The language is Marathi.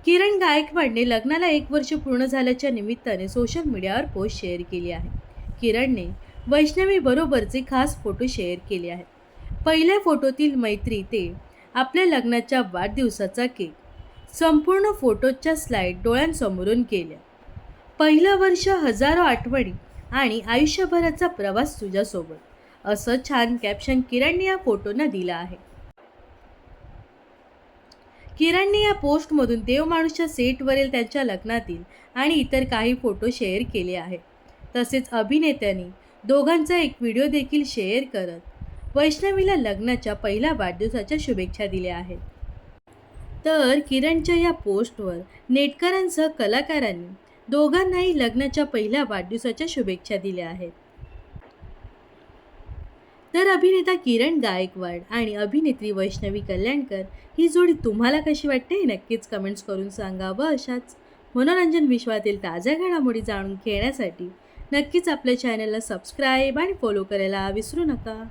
किरण गायकवाडने लग्नाला 1 वर्ष पूर्ण झाल्याच्या निमित्ताने सोशल मीडियावर पोस्ट शेअर केली आहे. किरणने वैष्णवी बरोबरचे खास फोटो शेअर केले आहेत. पहिल्या फोटोतील मैत्री ते आपल्या लग्नाच्या वाढदिवसाचा केक. संपूर्ण फोटोच्या स्लाइड डोळ्यांसमोरून केल्या. पहिलं वर्ष, हजारो आठवणी आणि आयुष्यभराचा प्रवास तुझ्यासोबत, असं छान कॅप्शन किरणने या फोटोंना दिलं आहे. किरणने या पोस्टमधून देवमाणूसच्या सेटवरील त्यांच्या लग्नातील आणि इतर काही फोटो शेअर केले आहेत. तसेच अभिनेत्यांनी दोघांचा एक व्हिडिओ देखील शेअर करत वैष्णवीला लग्नाच्या पहिल्या वाढदिवसाच्या शुभेच्छा दिल्या आहेत. तर किरणच्या या पोस्टवर नेटकरांसह कलाकारांनी दोघांनाही लग्नाच्या पहिल्या वाढदिवसाच्या शुभेच्छा दिल्या आहेत. तर अभिनेता किरण गायकवाड आणि अभिनेत्री वैष्णवी कल्याणकर ही जोडी तुम्हाला कशी वाटते हे नक्कीच कमेंट्स करून सांगा. व अशाच मनोरंजन विश्वातील ताज्या घडामोडी जाणून घेण्यासाठी नक्कीच आपल्या चॅनलला सबस्क्राईब आणि फॉलो करायला विसरू नका.